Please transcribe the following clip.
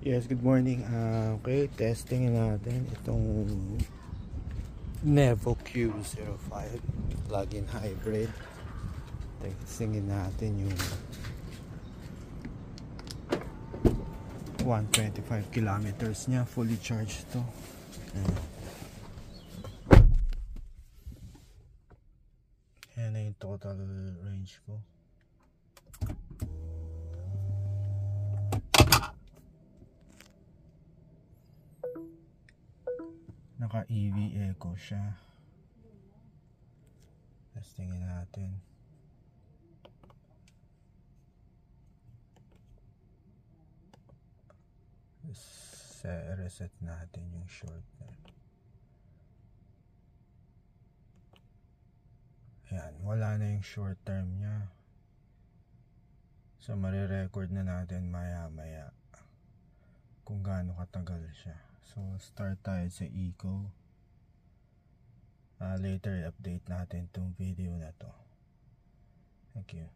Yes, good morning. Okay, testing natin itong Nevo Q05 plug-in hybrid. Testingin natin yung 125 kilometers niya, fully charged to. Yan na yung total range ko. Naka EV Eco siya. Testingin natin. Reset natin yung short term. Ayan, wala na yung short term nya. So marirecord na natin maya maya kung gaano katagal siya. So start tayo sa Eco. Later update natin tong video na to. Thank you.